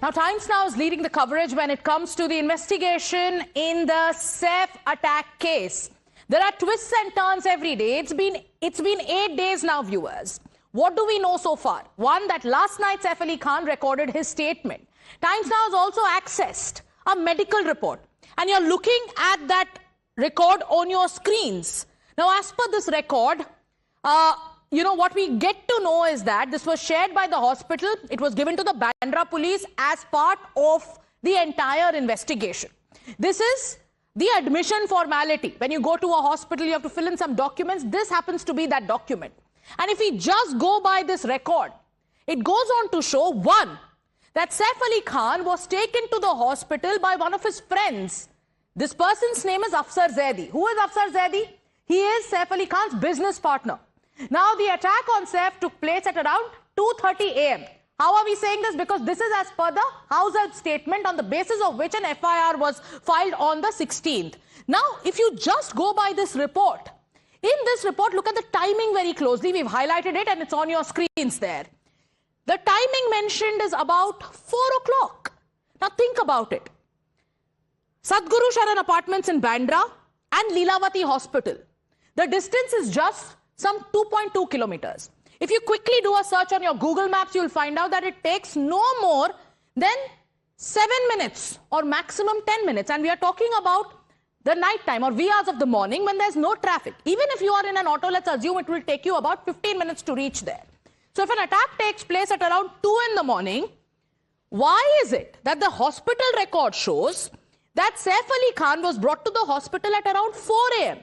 Now, Times Now is leading the coverage when it comes to the investigation in the Saif attack case. There are twists and turns every day. It's been 8 days now, viewers. What do we know so far? One, that last night Saif Ali Khan recorded his statement. Times Now has also accessed a medical report. And you're looking at that record on your screens. Now, as per this record, what we get to know is that this was shared by the hospital. It was given to the Bandra police as part of the entire investigation. This is the admission formality. When you go to a hospital, you have to fill in some documents. This happens to be that document. And if we just go by this record, it goes on to show, one, that Saif Ali Khan was taken to the hospital by one of his friends. This person's name is Afsar Zaidi. Who is Afsar Zaidi? He is Saif Ali Khan's business partner. Now, the attack on Saif took place at around 2:30 a.m. How are we saying this? Because this is as per the House Help statement, on the basis of which an FIR was filed on the 16th. Now, if you just go by this report, in this report, look at the timing very closely. We've highlighted it and it's on your screens there. The timing mentioned is about 4 o'clock. Now, think about it. Sadhguru Sharan Apartments in Bandra and Lilavati Hospital. The distance is just some 2.2 kilometers. If you quickly do a search on your Google Maps, you'll find out that it takes no more than 7 minutes or maximum 10 minutes. And we are talking about the night time or wee hours of the morning when there's no traffic. Even if you are in an auto, let's assume it will take you about 15 minutes to reach there. So if an attack takes place at around 2 in the morning, why is it that the hospital record shows that Saif Ali Khan was brought to the hospital at around 4 a.m.?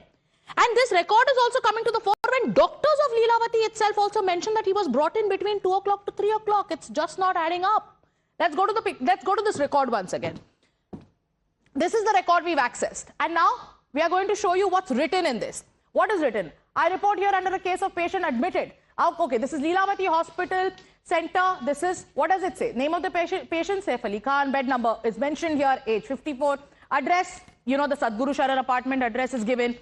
And this record is also coming to the fore when doctors of Lilavati itself also mentioned that he was brought in between 2 o'clock to 3 o'clock. It's just not adding up. Let's go to this record once again. This is the record we've accessed. And now we are going to show you what's written in this. What is written? I report here under a case of patient admitted. Okay, this is Lilavati Hospital Center. This is, what does it say? Name of the patient, Saif Ali Khan. Bed number is mentioned here, age 54. Address, the Sadhguru Sharan apartment address is given.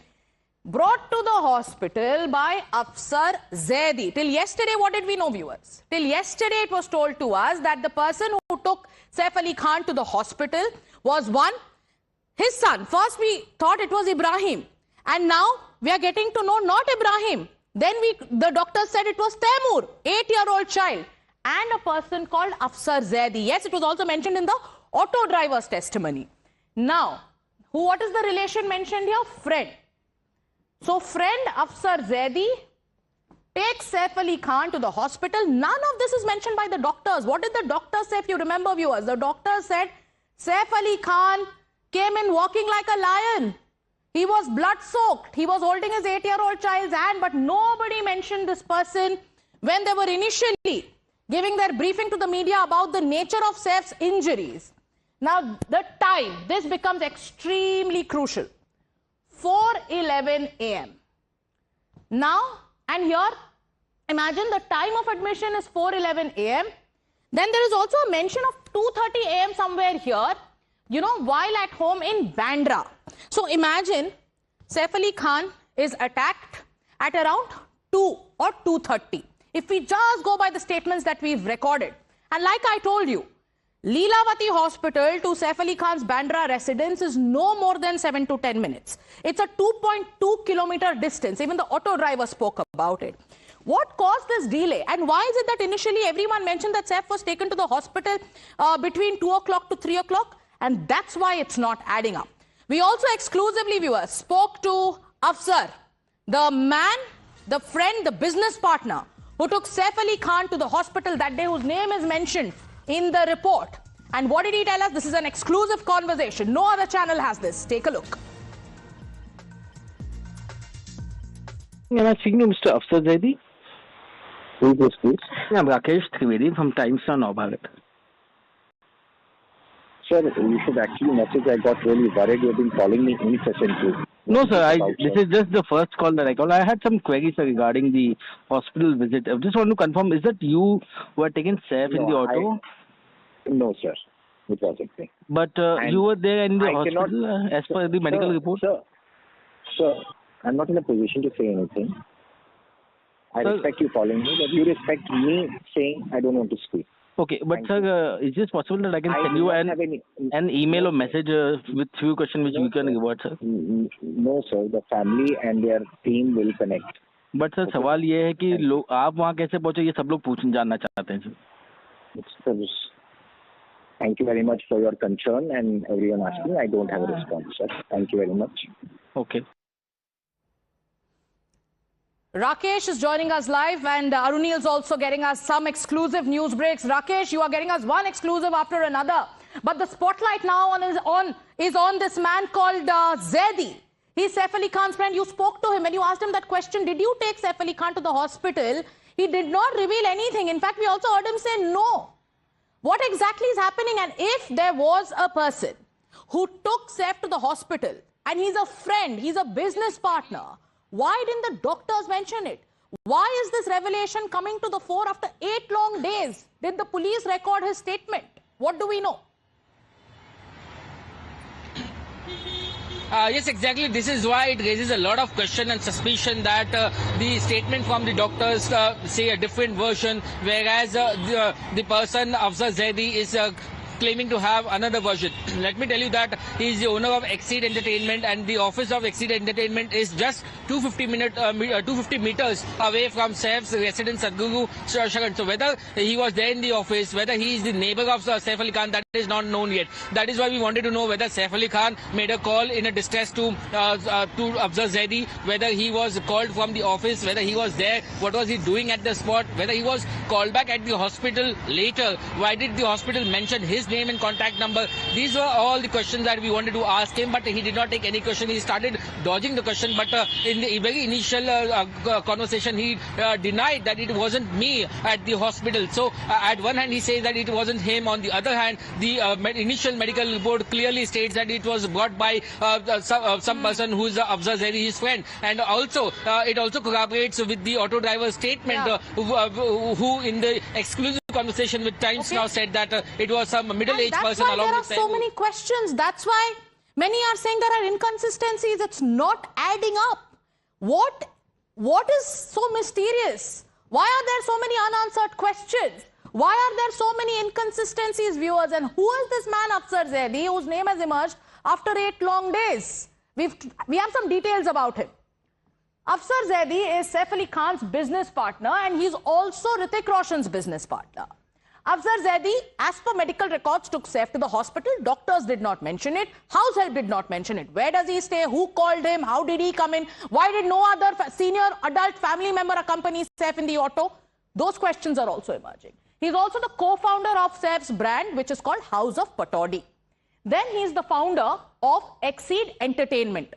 Brought to the hospital by Afsar Zaidi. Till yesterday, what did we know, viewers? Till yesterday, it was told to us that the person who took Saif Ali Khan to the hospital was one, his son. First, we thought it was Ibrahim. And now, we are getting to know not Ibrahim. Then the doctor said it was Taimur, 8-year-old child. And a person called Afsar Zaidi. Yes, it was also mentioned in the auto driver's testimony. Now, what is the relation mentioned here? Friend. So, friend Afsar Zaidi takes Saif Ali Khan to the hospital. None of this is mentioned by the doctors. What did the doctor say, if you remember, viewers? The doctor said Saif Ali Khan came in walking like a lion. He was blood-soaked. He was holding his 8-year-old child's hand, but nobody mentioned this person when they were initially giving their briefing to the media about the nature of Saif's injuries. Now, the time, this becomes extremely crucial. 4:11 a.m. Now, and here, imagine the time of admission is 4:11 a.m. Then there is also a mention of 2:30 a.m. somewhere here, while at home in Bandra. So imagine Saif Ali Khan is attacked at around 2 or 2:30. If we just go by the statements that we've recorded, and like I told you, Lilavati Hospital to Saif Ali Khan's Bandra residence is no more than 7 to 10 minutes. It's a 2.2 kilometer distance. Even the auto driver spoke about it. What caused this delay? And why is it that initially everyone mentioned that Saif was taken to the hospital between 2 o'clock to 3 o'clock? And that's why it's not adding up. We also exclusively, viewers, spoke to Afsar, the man, the friend, the business partner who took Saif Ali Khan to the hospital that day, whose name is mentioned in the report. And what did he tell us? This is an exclusive conversation. No other channel has this. Take a look. Am I speaking to Mr. Afsar Zaidi? Who is this, please? I'm Rakesh Trivedi from Times Now Bharat. Sir, you should actually message. I got really worried. You've been calling me incessantly. No, sir. This is just the first call that I called. I had some queries regarding the hospital visit. I just want to confirm, is that you who had taken Saif in the auto? No, sir. It wasn't me. But you were there in the hospital as per the medical report? Sir, I'm not in a position to say anything. I respect you calling me, but you respect me saying I don't want to speak. Okay, but Thank sir, is this possible that I can I send do you not have any. an email or message with few questions which No, you can sir. revert, sir? No, sir. The family and their team will connect. But sir सवाल ये है कि लोग आप वहाँ कैसे पहुंचे ये सब लोग जानना चाहते हैं sir. Thank you very much for your concern and everyone asking. I don't have a response, sir. Thank you very much. Okay. Rakesh is joining us live, and Arunil is also getting us some exclusive news breaks. Rakesh, you are getting us one exclusive after another. But the spotlight now is on this man called Zaidi. He's Saif Ali Khan's friend. You spoke to him and you asked him that question, did you take Saif Ali Khan to the hospital? He did not reveal anything. In fact, we also heard him say no. What exactly is happening? And if there was a person who took Saif to the hospital and he's a friend, he's a business partner, why didn't the doctors mention it? Why is this revelation coming to the fore after 8 long days? Did the police record his statement? What do we know? Yes, exactly. This is why it raises a lot of question and suspicion that the statement from the doctors say a different version, whereas the person, Afzal Zaidi, is claiming to have another version. Let me tell you that he is the owner of Exceed Entertainment, and the office of Exceed Entertainment is just 250 meters away from Saif's residence, Sadhguru Sharan. So whether he was there in the office, whether he is the neighbor of Saif Ali Khan, that is not known yet. That is why we wanted to know whether Saif Ali Khan made a call in a distress to Afzal Zaidi, whether he was called from the office, whether he was there, what was he doing at the spot, whether he was called back at the hospital later, why did the hospital mention his name and contact number. These were all the questions that we wanted to ask him, but he did not take any question. He started dodging the question, but in the very initial conversation, he denied that it wasn't me at the hospital. So at one hand, he says that it wasn't him. On the other hand, the initial medical report clearly states that it was brought by some person who is Afzal Zaidi, his friend. And also, it also corroborates with the auto driver's statement, who in the exclusive conversation with Times Now said that it was some middle-aged person along with there are so many questions. That's why many are saying there are inconsistencies. It's not adding up. What is so mysterious? Why are there so many unanswered questions? Why are there so many inconsistencies, viewers? And who is this man, Afzal Zaidi, whose name has emerged after 8 long days? We have some details about him. Afzal Zaidi is Saif Ali Khan's business partner, and he's also Hrithik Roshan's business partner. Afzal Zaidi, as per medical records, took Saif to the hospital. Doctors did not mention it. House help did not mention it. Where does he stay? Who called him? How did he come in? Why did no other senior adult family member accompany Saif in the auto? Those questions are also emerging. He's also the co-founder of Saif's brand, which is called House of Pataudi. Then he's the founder of Exceed Entertainment.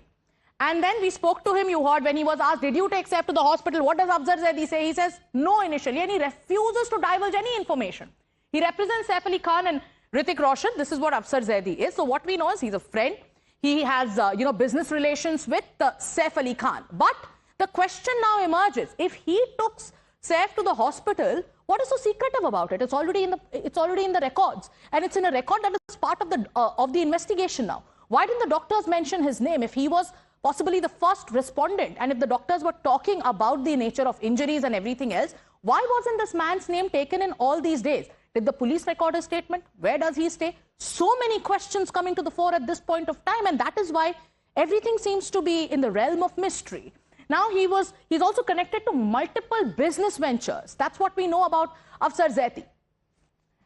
And then we spoke to him, you heard when he was asked, did you take Saif to the hospital? What does Afzal Zaidi say? He says no initially, and he refuses to divulge any information. He represents Saif Ali Khan and Hrithik Roshan. This is what Afzal Zaidi is. So what we know is he's a friend. He has, business relations with Saif Ali Khan. But the question now emerges, if he took Saif to the hospital, what is so secretive about it? It's already in the records, and it's in a record that is part of the investigation now. Why didn't the doctors mention his name if he was possibly the first respondent, and if the doctors were talking about the nature of injuries and everything else, why wasn't this man's name taken in all these days? Did the police record his statement? Where does he stay? So many questions coming to the fore at this point of time, and that is why everything seems to be in the realm of mystery. Now he's also connected to multiple business ventures. That's what we know about Afzal Zaidi.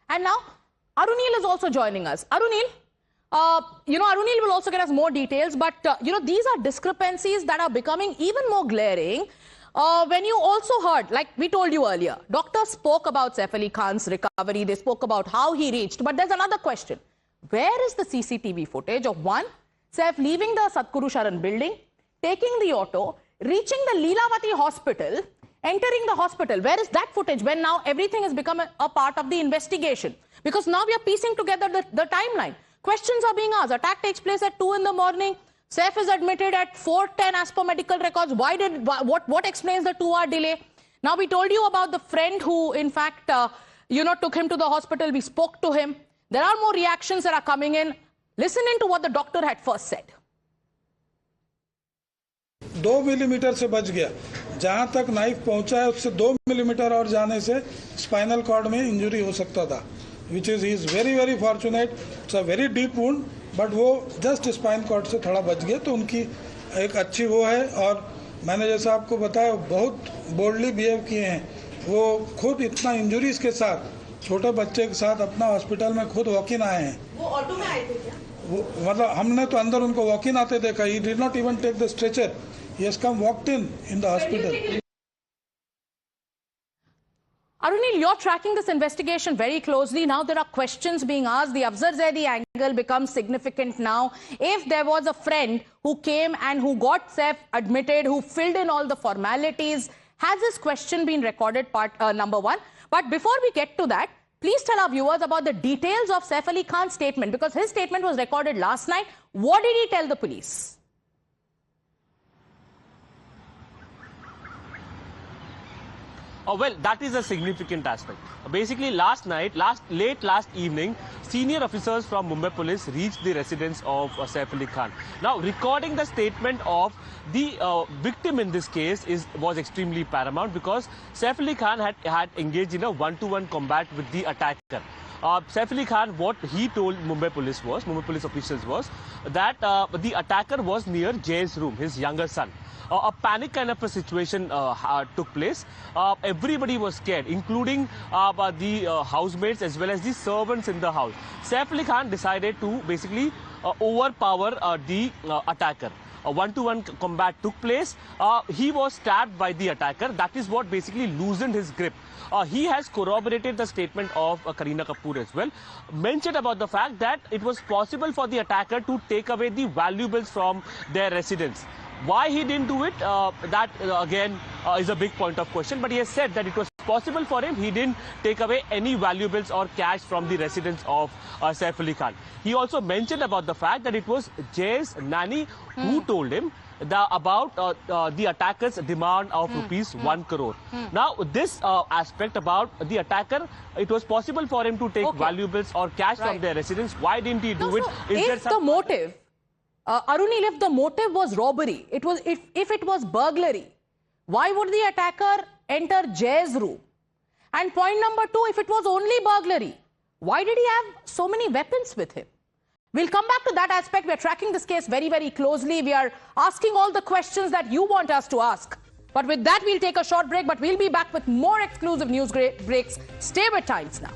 And now Arunil is also joining us. Arunil, Arunil will also get us more details, but, these are discrepancies that are becoming even more glaring when you also heard, like we told you earlier, doctors spoke about Saif Ali Khan's recovery, they spoke about how he reached, but there's another question. Where is the CCTV footage of one, Saif leaving the Sadhguru Sharan building, taking the auto, reaching the Leelavati hospital, entering the hospital? Where is that footage when now everything has become a part of the investigation? Because now we are piecing together the timeline. Questions are being asked. Attack takes place at 2 in the morning. Saif is admitted at 4:10 as per medical records. What explains the 2-hour delay? Now we told you about the friend who, in fact, took him to the hospital. We spoke to him. There are more reactions that are coming in. Listen in to what the doctor had first said. 2 millimetre से बच गया। जहां तक knife पहुंचा है उससे 2 millimetre और जाने से स्पाइनल कॉर्ड में इंजरी हो सकता था, which is he is very very fortunate. It's a very deep wound, but वो जस्ट स्पाइन कॉर्ड से थोड़ा बच गया, तो उनकी एक अच्छी वो है। और मैंने जैसा आपको बताया, बहुत बोल्डली बिहेव किए हैं। वो खुद इतना इंजरीज के साथ, छोटे बच्चे के साथ अपना हॉस्पिटल में खुद वॉक इन आए हैं। वो ऑटो में आए थे क्या? वो मतलब हमने तो अंदर उनको वॉक इन आते देखा। He did not even take the stretcher, he has come walked in the hospital. Arunil, you're tracking this investigation very closely. Now there are questions being asked. The Afzal Zaidi angle becomes significant now. If there was a friend who came and who got Saif admitted, who filled in all the formalities, has this question been recorded, number one? But before we get to that, please tell our viewers about the details of Saif Ali Khan's statement, because his statement was recorded last night. What did he tell the police? Well, that is a significant aspect. Basically, late last evening, senior officers from Mumbai Police reached the residence of Saif Ali Khan. Now, recording the statement of the victim in this case was extremely paramount, because Saif Ali Khan had engaged in a one-to-one combat with the attacker. Saif Ali Khan, what he told Mumbai Police officials was that the attacker was near Jay's room, his younger son. A panic kind of a situation took place. Everybody was scared, including the housemates as well as the servants in the house. Saif Ali Khan decided to basically overpower the attacker. A one-to-one combat took place. He was stabbed by the attacker. That is what basically loosened his grip. He has corroborated the statement of Kareena Kapoor as well, mentioned about the fact that it was possible for the attacker to take away the valuables from their residence. Why he didn't do it, that again is a big point of question. But he has said that it was possible for him. He didn't take away any valuables or cash from the residence of Saif Ali Khan. He also mentioned about the fact that it was Jay's nanny who told him about the attacker's demand of rupees 1 crore. Now, this aspect about the attacker, it was possible for him to take valuables or cash from their residence. Why didn't he do it? If the motive, Arunil, if the motive was robbery, if it was burglary, why would the attacker enter Jay's room? And point number two, if it was only burglary, why did he have so many weapons with him? We'll come back to that aspect. We're tracking this case very, very closely. We are asking all the questions that you want us to ask. But with that, we'll take a short break, but we'll be back with more exclusive news breaks. Stay with Times Now.